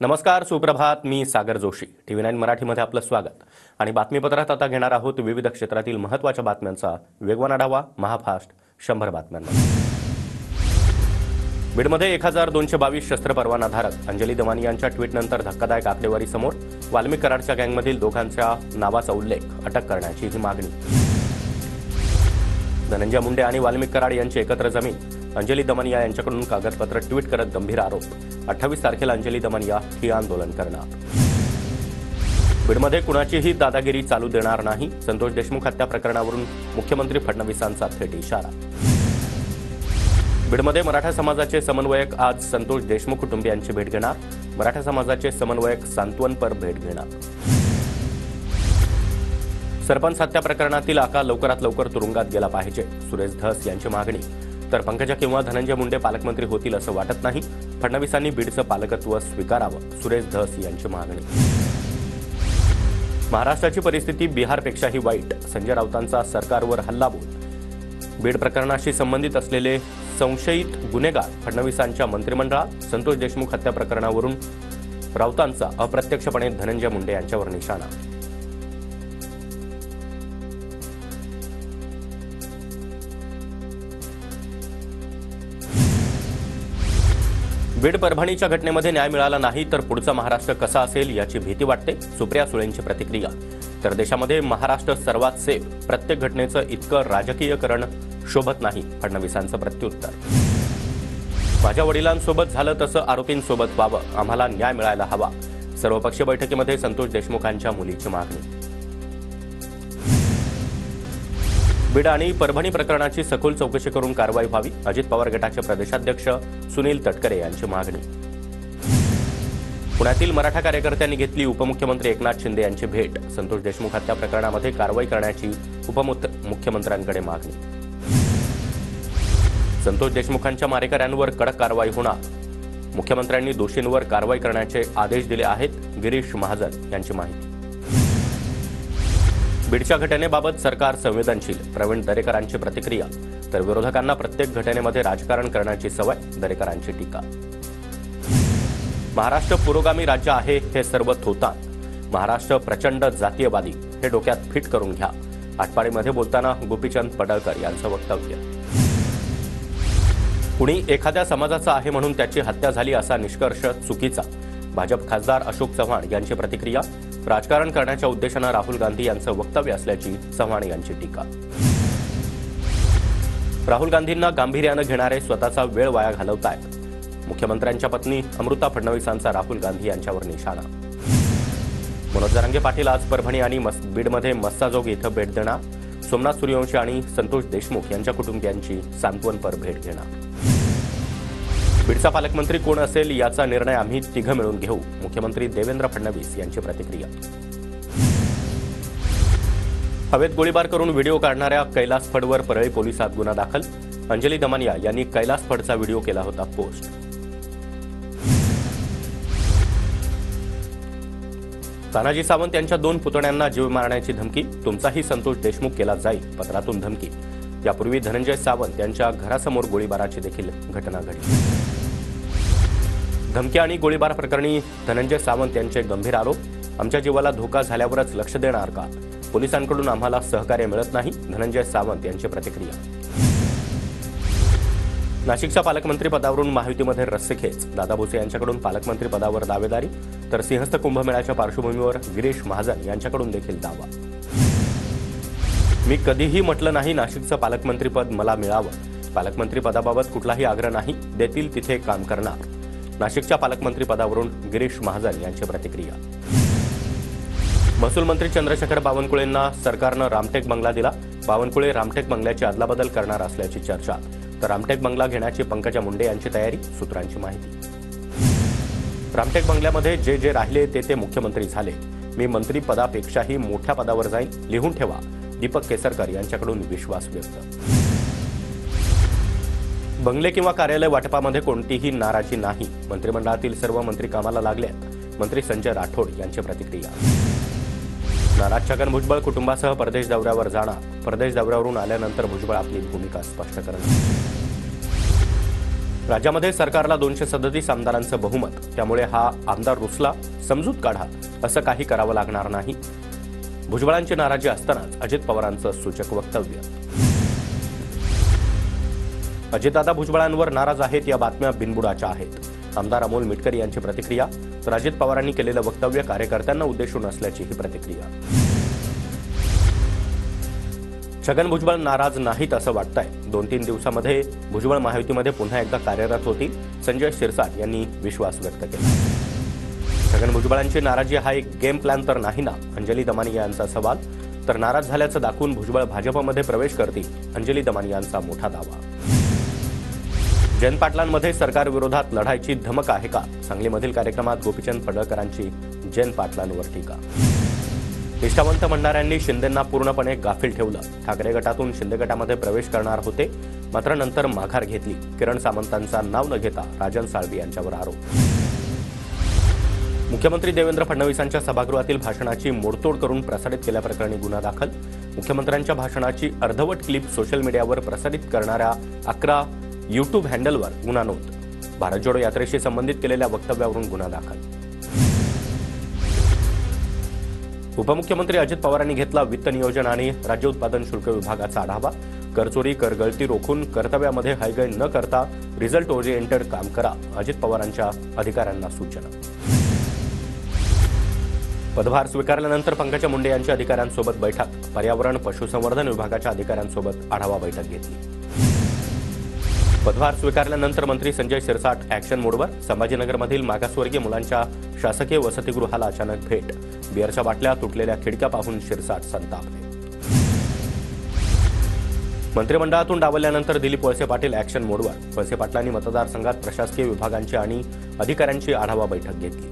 नमस्कार, सुप्रभात. मी सागर जोशी. TV9 मराठीमध्ये आपलं स्वागत. आणि बातमीपत्रात आता घेणार आहोत विविध क्षेत्रातील महत्त्वाच्या बातम्यांचा वेगवान आढावा. महाफास्ट 100 बातम्यांमध्ये. बीडमध्ये 1222 शस्त्र परवानाधारक अंजली दमानी यांच्या ट्विटनंतर धक्कादायक आकडेवारी समोर. वाल्मिक कराडच्या गँगमधील दोघांच्या नावाचा उल्लेख, अटक करण्याची ही मागणी. धनंजय मुंडे आणि वाल्मिक कराड यांची एकत्र जमीन. अंजली दमनिया यांच्याकडून कागदपत्र ट्विट करत गंभीर आरोप. 28 तारखेला अंजली दमनिया ही आंदोलन करणार. बीडमध्ये कुणाचीही दादागिरी चालू देणार नाही. संतोष देशमुख हत्या प्रकरणावरून मुख्यमंत्री फडणवीसांचा थेट इशारा. बीडमध्ये मराठा समाजाचे समन्वयक आज संतोष देशमुख कुटुंबियांची भेट घेणार. मराठा समाजाचे समन्वयक सांत्वनपर भेट घेणार. सरपंच हत्या प्रकरणातील आका लवकरात लवकर तुरुंगात गेला पाहिजे, सुरेश धस यांची मागणी. तर पंकजा किंवा धनंजय मुंडे पालकमंत्री होतील असं वाटत नाही. फडणवीसांनी बीडचं पालकत्व स्वीकारावं, सुरेश धस यांची मागणी. महाराष्ट्राची परिस्थिती बिहारपेक्षाही वाईट. संजय राऊतांचा सरकारवर हल्लाबोल. बीड प्रकरणाशी संबंधित असलेले संशयित गुन्हेगार फडणवीसांच्या मंत्रिमंडळात. संतोष देशमुख हत्या प्रकरणावरून राऊतांचा अप्रत्यक्षपणे धनंजय मुंडे यांच्यावर निशाणा. बीड परभणीच्या घटनेमध्ये न्याय मिळाला नाही तर पुढचा महाराष्ट्र कसा असेल याची भीती वाटते, सुप्रिया सुळेंची प्रतिक्रिया. तर देशामध्ये महाराष्ट्र सर्वात सेफ. प्रत्येक घटनेचं इतकं राजकीयकरण शोभत नाही, फडणवीसांचं प्रत्युत्तर. माझ्या वडिलांसोबत झालं तसं आरोपींसोबत व्हावं. आम्हाला न्याय मिळायला हवा. सर्वपक्षीय बैठकीमध्ये संतोष देशमुखांच्या मुलीची मागणी. बीड आणि परभणी प्रकरणाची सखोल चौकशी करून कारवाई व्हावी. अजित पवार गटाचे प्रदेशाध्यक्ष सुनील तटकरे यांची मागणी. पुण्यातील मराठा कार्यकर्त्यांनी घेतली उपमुख्यमंत्री एकनाथ शिंदे यांची भेट. संतोष देशमुख हत्या प्रकरणामध्ये कारवाई करण्याची उपमुख्यमंत्र्यांकडे मागणी. संतोष देशमुखांच्या मारेकऱ्यांवर कडक कारवाई होणार. मुख्यमंत्र्यांनी दोषींवर कारवाई करण्याचे आदेश दिले आहेत, गिरीश महाजन यांची माहिती. बीडच्या घटनेबाबत सरकार संवेदनशील, प्रवीण दरेकरांची प्रतिक्रिया. तर विरोधकांना प्रत्येक घटनेमध्ये राजकारण करण्याची सवय, दरेकरांची टीका. महाराष्ट्र पुरोगामी राज्य आहे हे सर्व थोतान. महाराष्ट्र प्रचंड जातीयवादी हे डोक्यात फिट करून घ्या. आटपाडीमध्ये बोलताना गोपीचंद पडळकर यांचं वक्तव्य. कुणी एखाद्या समाजाचा आहे म्हणून त्याची हत्या झाली असा निष्कर्ष चुकीचा. भाजप खासदार अशोक चव्हाण यांची प्रतिक्रिया. राजकारण करण्याच्या उद्देशानं राहुल गांधी यांचं वक्तव्य असल्याची चव्हाण यांची टीका. राहुल गांधींना गांभीर्यानं घेणारे स्वतःचा वेळ वाया घालवतायत. मुख्यमंत्र्यांच्या पत्नी अमृता फडणवीसांचा राहुल गांधी यांच्यावर निशाणा. मनोज जरांगे पाटील आज परभणी आणि बीडमध्ये मस्साजोग इथं भेट देणार. सोमनाथ सूर्यवंशी आणि संतोष देशमुख यांच्या कुटुंबियांची सांत्वनपर भेट घेणार. बीडचा पालकमंत्री कोण असेल याचा निर्णय आम्ही तिघं मिळून घेऊ, मुख्यमंत्री देवेंद्र फडणवीस यांची प्रतिक्रिया. हवेत गोळीबार करून व्हिडिओ काढणाऱ्या कैलास फडवर परळी पोलिसात गुन्हा दाखल. अंजली दमनिया यांनी कैलास फडचा व्हिडिओ केला होता पोस्ट. तानाजी सावंत यांच्या 2 पुतण्यांना जीव मारण्याची धमकी. तुमचाही संतोष देशमुख केला जाईल, पत्रातून धमकी. यापूर्वी धनंजय सावंत यांच्या घरासमोर गोळीबाराची देखील घटना घडली. धमकी आणि गोळीबार प्रकरणी धनंजय सावंत यांचे गंभीर आरोप. आमच्या जीवाला धोका झाल्यावरच लक्ष देणार का? पोलिसांकडून आम्हाला सहकार्य मिळत नाही, धनंजय सावंत यांची प्रतिक्रिया. नाशिकच्या पालकमंत्री पदावरून महायुतीमध्ये रस्सीखेच. दादा भुसे यांच्याकडून पालकमंत्री पदावर दावेदारी. तर सिंहस्थ कुंभमेळ्याच्या पार्श्वभूमीवर गिरीश महाजन यांच्याकडून देखील दावा. मी कधीही म्हटलं नाही नाशिकचं पालकमंत्रीपद मला मिळावं. पालकमंत्री पदाबाबत कुठलाही आग्रह नाही, देतील तिथे काम करणार. नाशिकच्या पालकमंत्री पदावरून गिरीश महाजन यांची प्रतिक्रिया. महसूल मंत्री चंद्रशेखर बावनकुळेंना सरकारनं रामटेक बंगला दिला. बावनकुळे रामटेक बंगल्याची अदलाबदल करणार असल्याची चर्चा. तर रामटेक बंगला घेण्याची पंकजा मुंडे यांची तयारी, सूत्रांची माहिती. रामटेक बंगल्यामध्ये जे जे राहिले ते मुख्यमंत्री झाले. मी मंत्री पदापेक्षाही मोठ्या पदावर जाईन, लिहून ठेवा, दीपक केसरकर यांच्याकडून विश्वास व्यक्त. बंगले किंवा कार्यालय वाटपामध्ये कोणतीही नाराजी नाही. मंत्रिमंडळातील सर्व मंत्री कामाला लागलेत. मंत्री संजय राठोड यांची प्रतिक्रिया. नाराज छगन भुजबळ कुटुंबासह परदेश दौऱ्यावर जाणार. परदेश दौऱ्यावरून आल्यानंतर भुजबळ आपली भूमिका स्पष्ट करणार. राज्यामध्ये सरकारला 237 आमदारांचं बहुमत, त्यामुळे हा आमदार रुसला, समजूत काढा, असं काही करावं लागणार नाही. भुजबळांची नाराजी असतानाच अजित पवारांचं सूचक वक्तव्य. अजितदादा भुजबळांवर नाराज आहेत या बातम्या बिनबुडाच्या आहेत. आमदार अमोल मिटकरी यांची प्रतिक्रिया. तर अजित पवारांनी केलेलं वक्तव्य कार्यकर्त्यांना उद्देशून असल्याची ही प्रतिक्रिया. छगन भुजबळ नाराज नाहीत असं वाटतंय. 2-3 दिवसामध्ये भुजबळ महायुतीमध्ये पुन्हा एकदा कार्यरत होतील, संजय शिरसाट यांनी विश्वास व्यक्त केला. छगन भुजबळांची नाराजी हा एक गेम प्लॅन तर नाही ना, अंजली दमानिया यांचा सवाल. तर नाराज झाल्याचं दाखवून भुजबळ भाजपमध्ये प्रवेश करतील, अंजली दमानिया यांचा मोठा दावा. जयंत पाटलांमध्ये सरकारविरोधात लढाईची धमक आहे का? सांगलीमधील कार्यक्रमात गोपीचंद पडळकरांची जयंत पाटलांवर टीका. निष्ठावंत म्हणणाऱ्यांनी शिंदेंना पूर्णपणे गाफील ठेवलं. ठाकरे गटातून शिंदे गटामध्ये प्रवेश करणार होते, मात्र नंतर माघार घेतली. किरण सामंतांचा नाव न घेता राजन साळवी यांच्यावर आरोप. मुख्यमंत्री देवेंद्र फडणवीसांच्या सभागृहातील भाषणाची मोडतोड करून प्रसारित केल्याप्रकरणी गुन्हा दाखल. मुख्यमंत्र्यांच्या भाषणाची अर्धवट क्लिप सोशल मीडियावर प्रसारित करणाऱ्या 11 यूट्यूब हँडलवर गुन्हा नोंद. भारत जोडो यात्रेशी संबंधित केलेल्या वक्तव्यावरून गुन्हा दाखल. उपमुख्यमंत्री अजित पवारांनी घेतला वित्त नियोजन आणि राज्य उत्पादन शुल्क विभागाचा आढावा. करचोरी, करगळती रोखून कर्तव्यामध्ये हयगय न करता रिझल्ट ओरिएंटेड काम करा, अजित पवारांच्या अधिकाऱ्यांना सूचना. पदभार स्वीकारल्यानंतर पंकजा मुंडे यांच्या अधिकाऱ्यांसोबत बैठक. पर्यावरण पशुसंवर्धन विभागाच्या अधिकाऱ्यांसोबत आढावा बैठक घेतली. पदभार स्वीकारल्यानंतर मंत्री संजय शिरसाट ॲक्शन मोडवर. संभाजीनगरमधील मागासवर्गीय मुलांच्या शासकीय वसतिगृहाला अचानक भेट. बिअरच्या बाटल्या, तुटलेल्या खिडक्या पाहून शिरसाट संतापले. मंत्रिमंडळातून डावलल्यानंतर दिलीप वळसे पाटील ॲक्शन मोडवर. वळसे पाटलांनी मतदारसंघात प्रशासकीय विभागांची आणि अधिकाऱ्यांची आढावा बैठक घेतली.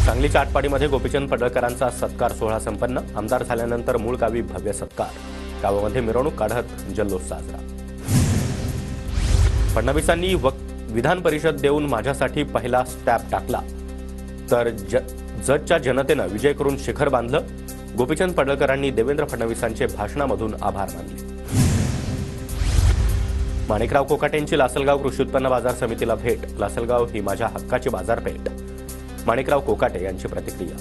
सांगलीच्या आटपाडीमध्ये गोपीचंद पडळकरांचा सत्कार सोहळा संपन्न. आमदार झाल्यानंतर मूळ गावी भव्य सत्कार. गावामध्ये मिरवणूक काढत जल्लोष साजरा. फडणवीसांनी विधान परिषद देऊन माझ्यासाठी पहिला स्टॅम्प टाकला, तर जतच्या जनतेनं विजय करून शिखर बांधलं. गोपीचंद पडळकरांनी देवेंद्र फडणवीसांचे भाषणामधून आभार मानले. माणिकराव कोकाटेंची लासलगाव कृषी उत्पन्न बाजार समितीला भेट. लासलगाव ही माझ्या हक्काची बाजारपेठ, माणिकराव कोकाटे यांची प्रतिक्रिया.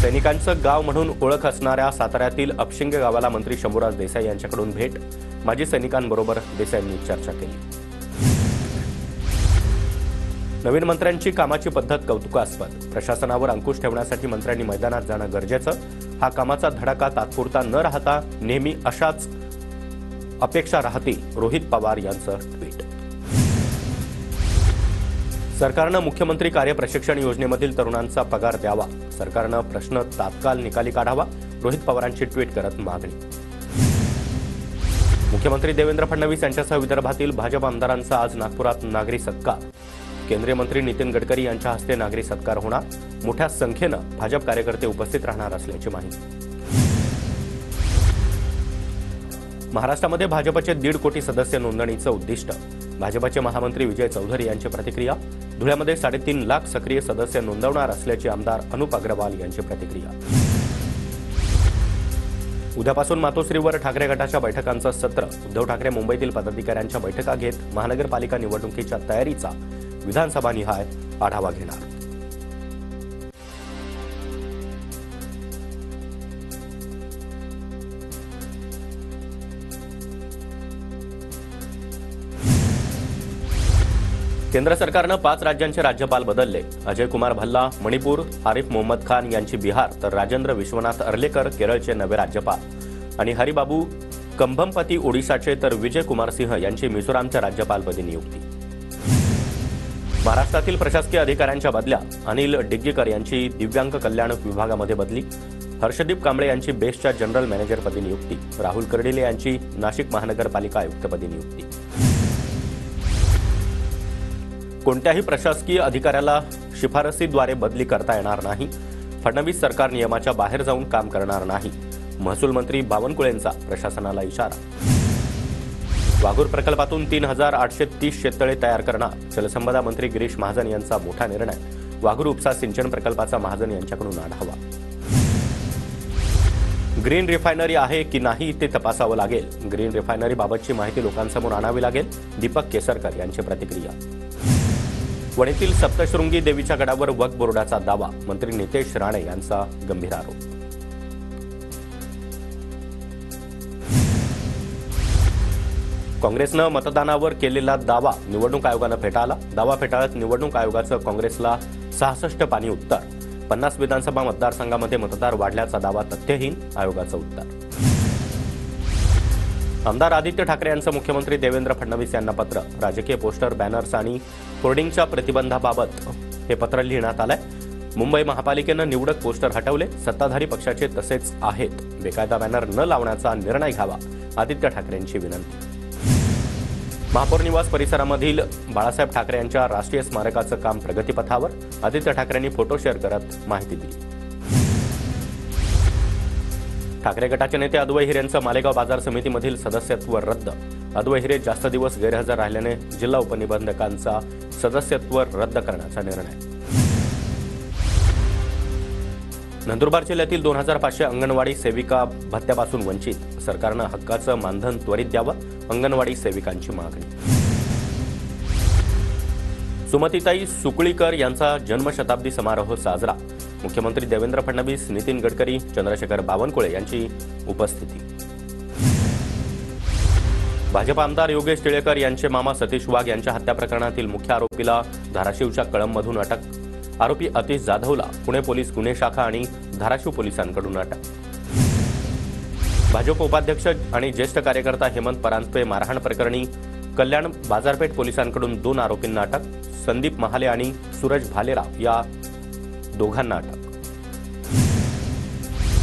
सैनिकांचं गाव म्हणून ओळख असणाऱ्या साताऱ्यातील अपशिंगे गावाला मंत्री शंभूराज देसाई यांच्याकडून भेट. माजी सैनिकांबरोबर देसाईंनी चर्चा केली. नवीन मंत्र्यांची कामाची पद्धत कौतुकास्पद. प्रशासनावर अंकुश ठेवण्यासाठी मंत्र्यांनी मैदानात जाणं गरजेचं. हा कामाचा धडाका तात्पुरता न राहता नेहमी अशाच अपेक्षा राहतील, रोहित पवार यांचं ट्विट. सरकारनं मुख्यमंत्री कार्य प्रशिक्षण योजनेमधील तरुणांचा पगार द्यावा. सरकारनं प्रश्न तात्काळ निकाली काढावा, रोहित पवारांची ट्विट करत मागणी. मुख्यमंत्री देवेंद्र फडणवीस यांच्यासह विदर्भातील भाजप आमदारांचा आज नागपुरात नागरी सत्कार. केंद्रीय मंत्री नितीन गडकरी यांच्या हस्ते नागरी सत्कार होणार. मोठ्या संख्येनं भाजप कार्यकर्ते उपस्थित राहणार असल्याची माहिती. महाराष्ट्रामध्ये भाजपचे 1.5 कोटी सदस्य नोंदणीचं उद्दिष्ट. भाजपचे महामंत्री विजय चौधरी यांची प्रतिक्रिया. धुळ्यामध्ये 3.5 लाख सक्रिय सदस्य नोंदवणार असल्याची आमदार अनुप अग्रवाल यांची प्रतिक्रिया. उद्यापासून मातोश्रीवर ठाकरे गटाच्या बैठकांचं सत्र. उद्धव ठाकरे मुंबईतील पदाधिकाऱ्यांच्या बैठका घेत महानगरपालिका निवडणुकीच्या तयारीचा विधानसभानिहाय आढावा घेणार. केंद्र सरकारनं 5 राज्यांचे राज्यपाल बदलले. अजय कुमार भल्ला मणिपूर, आरिफ मोहम्मद खान यांची बिहार, तर राजेंद्र विश्वनाथ अर्लेकर केरळचे नवे राज्यपाल आणि हरिबाबू कंभमपती ओडिशाचे, तर विजय कुमार सिंह यांची मिझोरामच्या राज्यपालपदी नियुक्ती. महाराष्ट्रातील प्रशासकीय अधिकाऱ्यांच्या बदल्या. अनिल डिग्गीकर यांची दिव्यांग कल्याण विभागामध्ये बदली. हर्षदीप कांबळे यांची बेस्टच्या जनरल मॅनेजरपदी नियुक्ती. राहुल कर्डिले यांची नाशिक महानगरपालिका आयुक्तपदी नियुक्ती. कोणत्याही प्रशासकीय अधिकाऱ्याला शिफारसीद्वारे बदली करता येणार नाही. फडणवीस सरकार नियमाच्या बाहेर जाऊन काम करणार नाही. महसूल मंत्री बावनकुळेंचा प्रशासनाला इशारा. वाघूर प्रकल्पातून 3830 शेततळे तयार करणार. जलसंपदा मंत्री गिरीश महाजन यांचा मोठा निर्णय. वाघूर उपसा सिंचन प्रकल्पाचा महाजन यांच्याकडून आढावा. ग्रीन रिफायनरी आहे की नाही ते तपासावं लागेल. ग्रीन रिफायनरी बाबतची माहिती लोकांसमोर आणावी लागेल. दीपक केसरकर यांची प्रतिक्रिया. वणीतील सप्तशृंगी देवीच्या गडावर वक्फ बोर्डाचा दावा. मंत्री नितेश राणे यांचा गंभीर आरोप. काँग्रेसनं मतदानावर केलेला दावा निवडणूक आयोगानं फेटाळला. दावा फेटाळत निवडणूक आयोगाचं काँग्रेसला 66 पानी उत्तर. 50 विधानसभा मतदारसंघामध्ये मतदार वाढल्याचा दावा तथ्यहीन. आयोगाचं उत्तर. आमदार आदित्य ठाकरे यांचं मुख्यमंत्री देवेंद्र फडणवीस यांना पत्र. राजकीय पोस्टर, बॅनर्स आणि होर्डिंगच्या प्रतिबंधाबाबत हे पत्र लिहिण्यात आलंय. मुंबई महापालिकेनं निवडक पोस्टर हटवले. सत्ताधारी पक्षाचे तसेच आहेत. बेकायदा बॅनर न लावण्याचा निर्णय घ्यावा. आदित्य ठाकरेंची विनंती. महापौर निवास परिसरामधील बाळासाहेब ठाकरे यांच्या राष्ट्रीय स्मारकाचं काम प्रगतीपथावर. आदित्य ठाकरेंनी फोटो शेअर करत माहिती दिली. ठाकरे गटाचे नेते अद्वै हिरेंचं मालेगाव बाजार समितीमधील सदस्यत्व रद्द. अद्वै हिरे जास्त दिवस गैरहजर राहिल्याने जिल्हा उपनिबंधकांचा सदस्यत्व रद्द करण्याचा निर्णय. नंदुरबार जिल्ह्यातील 2500 अंगणवाडी सेविका भत्त्यापासून वंचित. सरकारनं हक्काचं मानधन त्वरित द्यावं. अंगणवाडी सेविकांची मागणी. सुमतीताई सुकळीकर यांचा जन्मशताब्दी समारोह साजरा. मुख्यमंत्री देवेंद्र फडणवीस, नितीन गडकरी, चंद्रशेखर बावनकुळे यांची उपस्थिती. भाजप आमदार योगेश टिळेकर यांचे मामा सतीश वाघ यांच्या हत्या प्रकरणातील मुख्य आरोपीला धाराशिवच्या कळंबमधून अटक. आरोपी अतिश जाधवला पुणे पोलीस गुन्हे शाखा आणि धाराशिव पोलिसांकडून अटक. भाजप उपाध्यक्ष आणि ज्येष्ठ कार्यकर्ता हेमंत परांजपे मारहाण प्रकरणी कल्याण बाजारपेठ पोलिसांकडून 2 आरोपींना अटक. संदीप महाले आणि सूरज भालेराव या दोघांना अटक.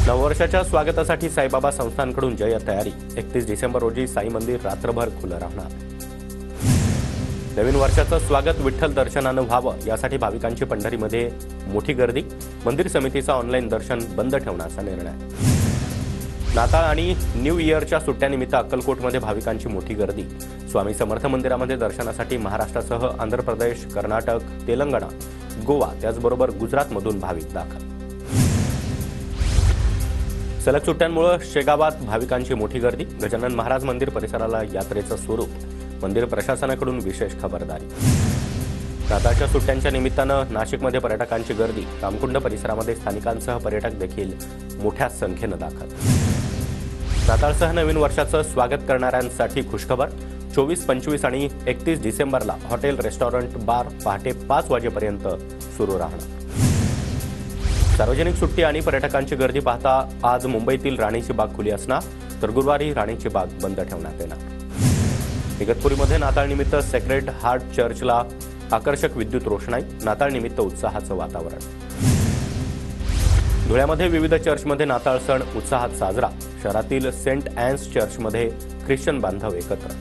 नववर्षाच्या स्वागतासाठी साईबाबा संस्थानकडून जय तयारी. 31 डिसेंबर रोजी साई मंदिर रात्रभर खुलं राहणार. नवीन वर्षाचं स्वागत विठ्ठल दर्शनानं व्हावं यासाठी भाविकांची पंढरीमध्ये मोठी गर्दी. मंदिर समितीचा ऑनलाईन दर्शन बंद ठेवण्याचा निर्णय. नाताळ आणि न्यू इयरच्या सुट्ट्यानिमित्त अक्कलकोटमध्ये भाविकांची मोठी गर्दी. स्वामी समर्थ मंदिरामध्ये दर्शनासाठी महाराष्ट्रासह आंध्र प्रदेश, कर्नाटक, तेलंगणा, गोवा त्याचबरोबर गुजरातमधून भाविक दाखल. सलग सुट्ट्यांमुळे शेगावात भाविकांची मोठी गर्दी. गजानन महाराज मंदिर परिसराला यात्रेचं स्वरूप. मंदिर प्रशासनाकडून विशेष खबरदारी. नाताळच्या सुट्ट्यांच्या निमित्तानं नाशिकमध्ये पर्यटकांची गर्दी. रामकुंड परिसरामध्ये स्थानिकांसह पर्यटक देखील मोठ्या संख्येनं दाखल. नाताळसह नवीन वर्षाचं स्वागत करणाऱ्यांसाठी खुशखबर. 24, 25 आणि 31 डिसेंबरला हॉटेल, रेस्टॉरंट, बार पहाटे 5 वाजेपर्यंत सुरू राहणार. सार्वजनिक सुट्टी आणि पर्यटकांची गर्दी पाहता आज मुंबईतील राणीची बाग खुली असणार, तर गुरुवारी राणीची बाग बंद ठेवण्यात येणार. इगतपुरीमध्ये नाताळनिमित्त सेक्रेड हार्ट चर्चला आकर्षक विद्युत रोषणाई. नाताळनिमित्त उत्साहाचं वातावरण. धुळ्यामध्ये विविध चर्चमध्ये नाताळ सण उत्साहात साजरा. शहरातील सेंट ॲन्स चर्चमध्ये ख्रिश्चन बांधव एकत्र.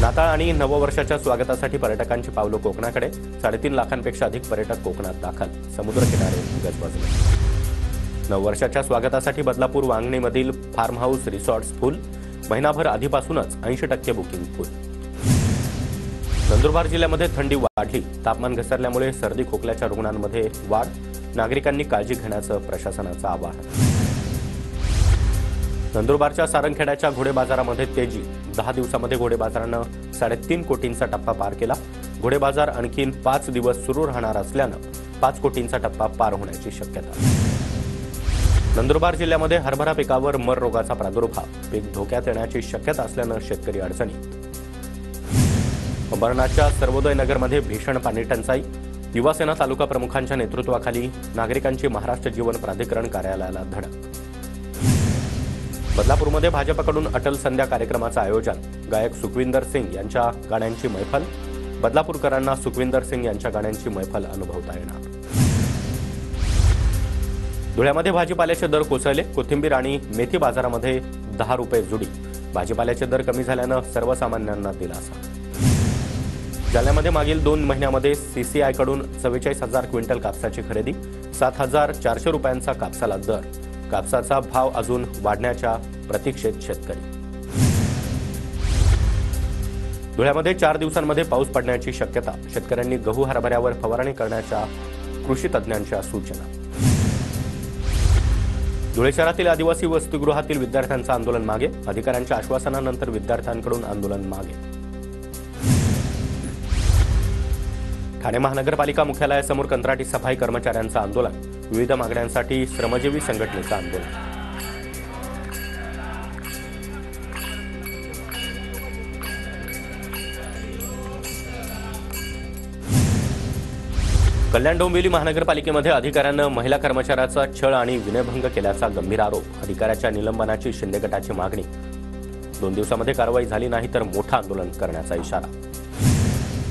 नाताळ आणि नववर्षाच्या स्वागतासाठी पर्यटकांची पावलं कोकणाकडे. 3.5 लाखांपेक्षा अधिक पर्यटक कोकणात दाखल. समुद्रकिनारे गजबजले. नववर्षाच्या स्वागतासाठी बदलापूर वांगणीमधील फार्म हाऊस रिसॉर्ट्स फुल. महिनाभर आधीपासूनच 80% बुकिंग फुल. नंदुरबार जिल्ह्यामध्ये थंडी वाढली. तापमान घसरल्यामुळे सर्दी खोकल्याच्या रुग्णांमध्ये वाढ. नागरिकांनी काळजी घेण्याचं प्रशासनाचं आवाहन. नंदुरबारच्या सारंगखेड्याच्या घोडे बाजारामध्ये तेजी. 10 दिवसामध्ये घोडे बाजारानं 3.5 कोटींचा टप्पा पार केला. घोडे बाजार आणखीन 5 दिवस सुरू राहणार असल्यानं 5 कोटींचा टप्पा पार होण्याची शक्यता. नंदुरबार जिल्ह्यामध्ये हरभरा पिकावर मर रोगाचा प्रादुर्भाव. पीक धोक्यात येण्याची शक्यता असल्यानं शेतकरी अडचणीत. अंबरनाथच्या सर्वोदय नगरमध्ये भीषण पाणी टंचाई. युवासेना तालुका प्रमुखांच्या नेतृत्वाखाली नागरिकांची महाराष्ट्र जीवन प्राधिकरण कार्यालयाला धडक. बदलापूरमध्ये भाजपकडून अटल संध्या कार्यक्रमाचं आयोजन. गायक सुखविंदर सिंग यांच्या गाण्यांची मैफल. बदलापूरकरांना सुखविंदर सिंग यांच्या गाण्यांची मैफल अनुभवता येणार. धुळ्यामध्ये भाजीपाल्याचे दर कोसळले. कोथिंबीर आणि मेथी बाजारामध्ये 10 रुपये जुडी. भाजीपाल्याचे दर कमी झाल्यानं सर्वसामान्यांना दिलासा. जालन्यामध्ये मागील 2 महिन्यामध्ये सीसीआयकडून 44,000 क्विंटल कापसाची खरेदी. 7,400 रुपयांचा कापसाला दर. कापसाचा भाव अजून वाढण्याच्या प्रतीक्षेत शेतकरी. धुळ्यामध्ये 4 दिवसांमध्ये पाऊस पडण्याची शक्यता. शेतकऱ्यांनी गहू हरभऱ्यावर फवारणी करण्याच्या कृषी तज्ज्ञांच्या सूचना. धुळे शहरातील आदिवासी वसतिगृहातील विद्यार्थ्यांचं आंदोलन मागे, अधिकाऱ्यांच्या आश्वासनानंतर विद्यार्थ्यांकडून आंदोलन मागे. ठाणे महानगरपालिका मुख्यालयासमोर कंत्राटी सफाई कर्मचाऱ्यांचं आंदोलन, विविध मागण्यांसाठी श्रमजीवी संघटनेचं आंदोलन. कल्याण डोंबिवली महानगरपालिकेमध्ये अधिकाऱ्यांनं महिला कर्मचाऱ्याचा छळ आणि विनयभंग केल्याचा गंभीर आरोप, अधिकाऱ्याच्या निलंबनाची शिंदे गटाची मागणी. 2 दिवसामध्ये कारवाई झाली नाही तर मोठं आंदोलन करण्याचा इशारा.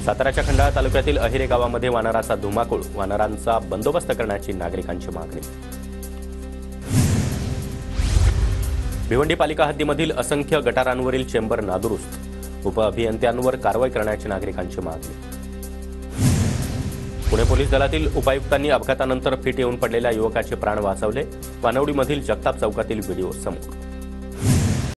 साताऱ्याच्या खंडाळा तालुक्यातील अहिरे गावामध्ये वानराचा धुमाकूळ, वानरांचा बंदोबस्त करण्याची नागरिकांची मागणी. भिवंडी पालिका हद्दीमधील असंख्य गटारांवरील चेंबर नादुरुस्त, उपअभियंत्यांवर कारवाई करण्याची नागरिकांची मागणी. पुणे पोलीस दलातील उपायुक्तांनी अपघातानंतर फिट येऊन पडलेल्या युवकाचे प्राण वाचवले, वानवडीमधील जगताप चौकातील व्हिडिओ समोर.